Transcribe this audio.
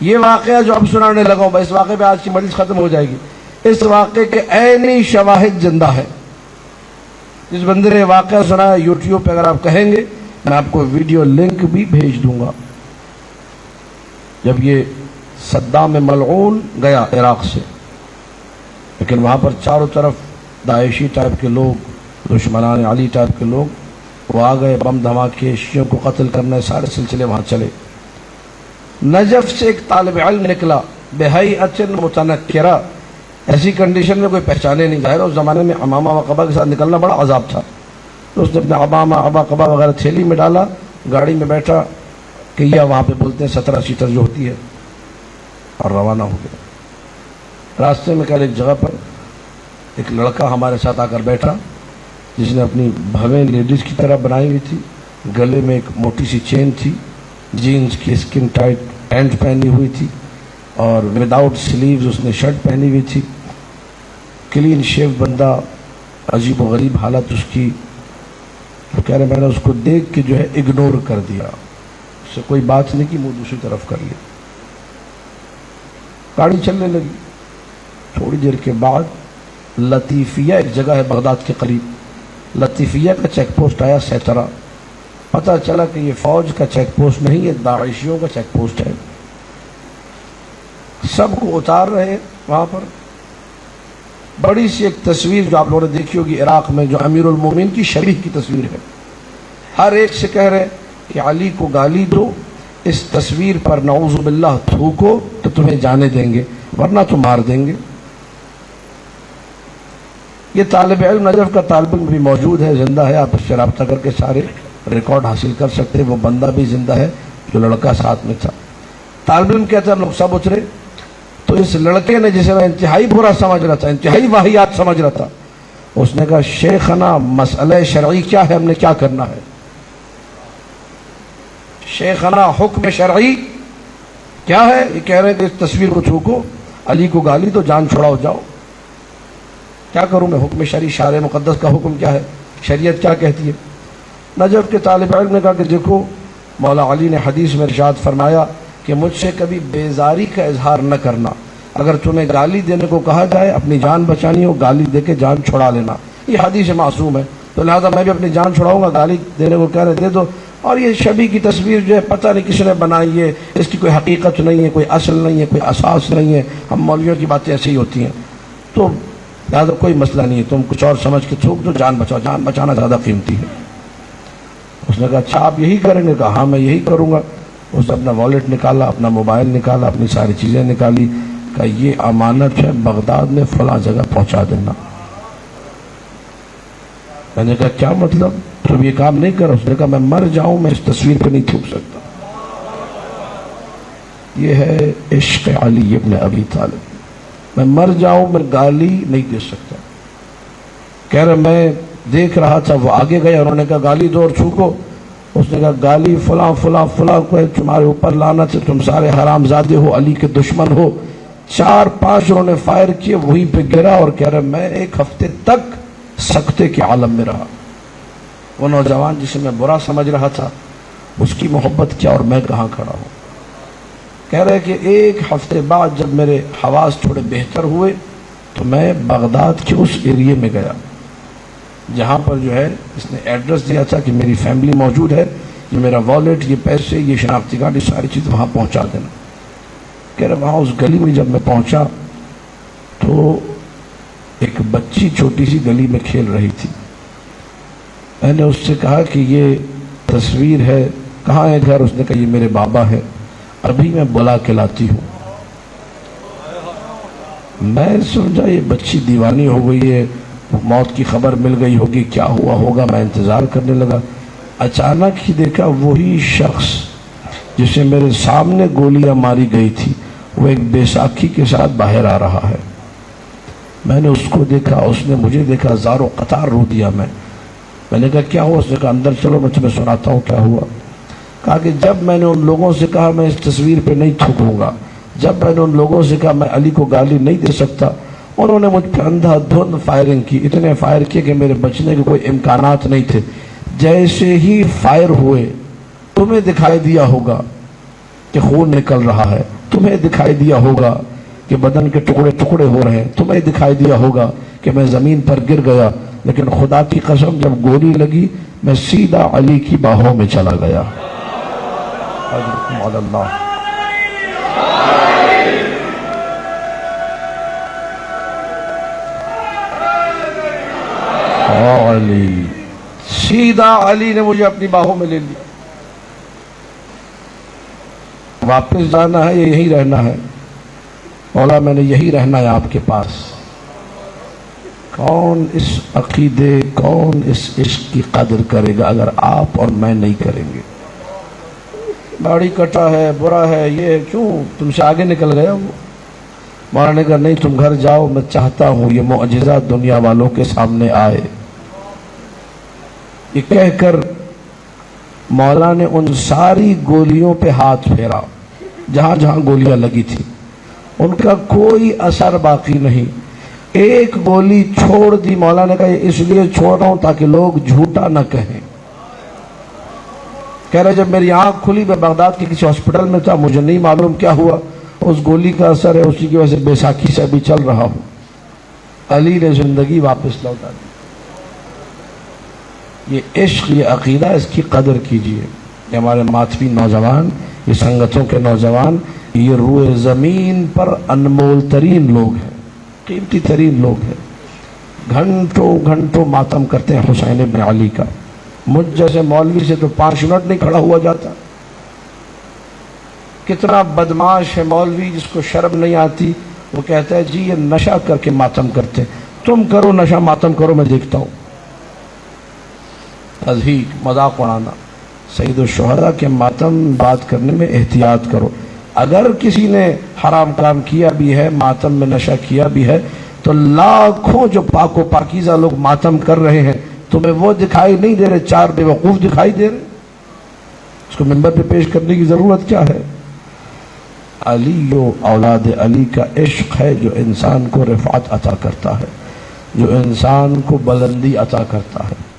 یہ واقعہ جو اب سنانے لگا ہوں، اس واقعے پہ آج کی مجلس ختم ہو جائے گی، اس واقعے کے عینی شواہد زندہ ہے۔ جس بندے نے واقعہ سنا ہے یوٹیوب پہ اگر آپ کہیں گے میں آپ کو ویڈیو لنک بھی بھیج دوں گا۔ جب یہ صدام ملعون گیا عراق سے، لیکن وہاں پر چاروں طرف داعشی ٹائپ کے لوگ، دشمنان علی ٹائپ کے لوگ وہ آ گئے، بم دھماکے، شیعوں کو قتل کرنے، سارے سلسلے وہاں چلے۔ نجف سے ایک طالب علم نکلا بہیئۃ متنکرہ، ایسی کنڈیشن میں کوئی پہچانے نہیں، ظاہر اس زمانے میں عمامہ و قبا کے ساتھ نکلنا بڑا عذاب تھا، تو اس نے اپنا عمامہ عبا قبا وغیرہ تھیلی میں ڈالا، گاڑی میں بیٹھا کہ یہ وہاں پہ بولتے ہیں 17 سیٹر جو ہوتی ہے، اور روانہ ہو گیا۔ راستے میں کل ایک جگہ پر ایک لڑکا ہمارے ساتھ آ کر بیٹھا، جس نے اپنی بھویں لیڈیز کی طرح بنائی ہوئی تھی، گلے میں ایک موٹی سی چین تھی، جینز کی اسکن ٹائٹ پینٹ پہنی ہوئی تھی، اور وداؤٹ سلیوز اس نے شرٹ پہنی ہوئی تھی، کلین شیو بندہ، عجیب و غریب حالت اس کی۔ تو کہہ رہے میں نے اس کو دیکھ کے جو ہے اگنور کر دیا، اس سے کوئی بات نہیں کی، منہ دوسری طرف کر لیا، گاڑی چلنے لگی۔ تھوڑی دیر کے بعد لطیفیہ ایک جگہ ہے بغداد کے قریب، لطیفیہ کا چیک پوسٹ آیا سیطرہ، پتہ چلا کہ یہ فوج کا چیک پوسٹ نہیں، یہ داعشیوں کا چیک پوسٹ ہے۔ سب کو اتار رہے وہاں پر۔ بڑی سی ایک تصویر جو آپ لوگوں نے دیکھی ہوگی عراق میں، جو امیر المومنین کی شبیہ کی تصویر ہے، ہر ایک سے کہہ رہے کہ علی کو گالی دو، اس تصویر پر نعوذ باللہ تھوکو تو تمہیں جانے دیں گے، ورنہ تو مار دیں گے۔ یہ طالب علم، نجف کا طالب علم بھی موجود ہے، زندہ ہے، آپ اس سے رابطہ کر کے سارے ریکارڈ حاصل کر سکتے ہیں، وہ بندہ بھی زندہ ہے جو لڑکا ساتھ میں تھا۔ طالب علم کہتا ہے ہم لوگ سب اترے، تو اس لڑکے نے جسے میں انتہائی برا سمجھ رہا تھا، انتہائی واہیات سمجھ رہا تھا، اس نے کہا شیخنا مسئلہ شرعی کیا ہے، ہم نے کیا کرنا ہے؟ شیخنا حکم شرعی کیا ہے؟ یہ کہہ رہے ہیں کہ اس تصویر کو تھوکو، علی کو گالی دو، جان چھڑاؤ، جاؤ۔ کیا کروں میں؟ حکم شرعی، شارع مقدس کا حکم کیا ہے، شریعت کیا کہتی ہے؟ نجف کے طالب علم نے کہا کہ دیکھو مولا علی نے حدیث میں ارشاد فرمایا کہ مجھ سے کبھی بیزاری کا اظہار نہ کرنا، اگر تمہیں گالی دینے کو کہا جائے، اپنی جان بچانی ہو، گالی دے کے جان چھڑا لینا، یہ حدیث معصوم ہے، تو لہذا میں بھی اپنی جان چھڑاؤں گا، گالی دینے کو کہہ رہے دے دو۔ اور یہ شبیہ کی تصویر جو ہے پتہ نہیں کس نے بنائی ہے، اس کی کوئی حقیقت نہیں ہے، کوئی اصل نہیں ہے، کوئی اساس نہیں ہے، ہم مولویوں کی باتیں ایسی ہی ہوتی ہیں، تو لہذا کوئی مسئلہ نہیں ہے، تم کچھ اور سمجھ کے تھوک دو، جان بچاؤ، جان بچانا زیادہ قیمتی ہے۔ اس نے کہا اچھا آپ یہی کریں گے؟ کہا ہاں میں یہی کروں گا۔ اس نے اپنا والیٹ نکالا، اپنا موبائل نکالا، اپنی ساری چیزیں نکالی، کہا یہ امانت ہے، بغداد میں فلاں جگہ پہنچا دینا۔ میں نے کہا کیا مطلب، تم یہ کام نہیں کرو؟ اس نے کہا میں مر جاؤں میں اس تصویر پہ نہیں تھوک سکتا۔ یہ ہے عشق علی ابن ابی طالب، میں مر جاؤں میں گالی نہیں دے سکتا۔ کہہ رہے میں دیکھ رہا تھا، وہ آگے گئے، انہوں نے کہا گالی دو اور تھوکو۔ اس نے کہا گالی فلاں فلاں فلاں کو ہے، تمہارے اوپر لعنت ہے، تم سارے حرام زادے ہو، علی کے دشمن ہو۔ 4-5 انہوں نے فائر کیے، وہیں پہ گرا، اور کہہ رہے میں 1 ہفتے تک سکتے کے عالم میں رہا۔ وہ نوجوان جسے میں برا سمجھ رہا تھا، اس کی محبت کیا اور میں کہاں کھڑا ہوں۔ کہہ رہے کہ 1 ہفتے بعد جب میرے حواس تھوڑے بہتر ہوئے تو میں بغداد کے اس ایریے میں گیا جہاں پر جو ہے اس نے ایڈریس دیا تھا کہ میری فیملی موجود ہے، یہ میرا والیٹ، یہ پیسے، یہ شناختی کارڈ، یہ ساری چیز وہاں پہنچا دینا۔ کہہ رہے وہاں اس گلی میں جب میں پہنچا تو ایک بچی چھوٹی سی گلی میں کھیل رہی تھی۔ میں نے اس سے کہا کہ یہ تصویر ہے، کہاں ہے گھر؟ اس نے کہا یہ میرے بابا ہے، ابھی میں بلا کے لاتی ہوں۔ میں سمجھا یہ بچی دیوانی ہو گئی ہے، موت کی خبر مل گئی ہوگی، کیا ہوا ہوگا، میں انتظار کرنے لگا۔ اچانک ہی دیکھا وہی شخص جسے میرے سامنے گولیاں ماری گئی تھی، وہ ایک بیساکھی کے ساتھ باہر آ رہا ہے۔ میں نے اس کو دیکھا، اس نے مجھے دیکھا، زارو قطار رو دیا۔ میں نے کہا کیا ہوا؟ اس نے کہا اندر چلو میں تمہیں سناتا ہوں کیا ہوا۔ کہا کہ جب میں نے ان لوگوں سے کہا میں اس تصویر پہ نہیں تھوکوں گا، جب میں نے ان لوگوں سے کہا میں علی کو گالی نہیں دے سکتا، انہوں نے مجھ پہ اندھا دھند فائرنگ کی، اتنے فائر کیے کہ میرے بچنے کے کوئی امکانات نہیں تھے۔ جیسے ہی فائر ہوئے تمہیں دکھائی دیا ہوگا کہ خون نکل رہا ہے، تمہیں دکھائی دیا ہوگا کہ بدن کے ٹکڑے ٹکڑے ہو رہے ہیں، تمہیں دکھائی دیا ہوگا کہ میں زمین پر گر گیا، لیکن خدا کی قسم جب گولی لگی میں سیدھا علی کی باہوں میں چلا گیا۔ اللہ علی، سیدھا علی نے مجھے اپنی باہوں میں لے لیا۔ واپس جانا ہے یا یہی رہنا ہے؟ مولا میں نے یہی رہنا ہے آپ کے پاس۔ کون اس عقیدے، کون اس عشق کی قدر کرے گا اگر آپ اور میں نہیں کریں گے؟ داڑھی کٹا ہے، برا ہے، یہ کیوں تم سے آگے نکل گیا؟ وہ مولا نے کہا نہیں، تم گھر جاؤ، میں چاہتا ہوں یہ معجزہ دنیا والوں کے سامنے آئے۔ یہ کہہ کر مولا نے ان ساری گولیوں پہ ہاتھ پھیرا جہاں جہاں گولیاں لگی تھی، ان کا کوئی اثر باقی نہیں۔ ایک گولی چھوڑ دی، مولا نے کہا یہ اس لیے چھوڑ رہا ہوں تاکہ لوگ جھوٹا نہ کہیں۔ کہہ رہے جب میری آنکھ کھلی میں بغداد کے کسی ہاسپٹل میں تھا، مجھے نہیں معلوم کیا ہوا، اس گولی کا اثر ہے، اسی کی وجہ سے بیساکھی سے بھی چل رہا ہوں۔ علی نے زندگی واپس لوٹا دی۔ یہ عشق، یہ عقیدہ، اس کی قدر کیجئے۔ یہ ہمارے ماتوی نوجوان، یہ سنگتوں کے نوجوان، یہ روئے زمین پر انمول ترین لوگ ہیں، قیمتی ترین لوگ ہیں۔ گھنٹوں گھنٹوں ماتم کرتے ہیں حسین ابن علی کا۔ مجھ جیسے مولوی سے تو 5 منٹ نہیں کھڑا ہوا جاتا۔ کتنا بدماش ہے مولوی جس کو شرم نہیں آتی، وہ کہتا ہے جی یہ نشہ کر کے ماتم کرتے ہیں، تم کرو نشہ، ماتم کرو، میں دیکھتا ہوں۔ تضحیک، مذاق اڑانا۔ سید الشہداء کے ماتم بات کرنے میں احتیاط کرو۔ اگر کسی نے حرام کام کیا بھی ہے، ماتم میں نشہ کیا بھی ہے، تو لاکھوں جو پاک و پاکیزہ لوگ ماتم کر رہے ہیں، تمہیں وہ دکھائی نہیں دے رہے، 4 بے وقوف دکھائی دے رہے، اس کو منبر پہ پیش کرنے کی ضرورت کیا ہے؟ علی و اولاد علی کا عشق ہے جو انسان کو رفعت عطا کرتا ہے، جو انسان کو بلندی عطا کرتا ہے۔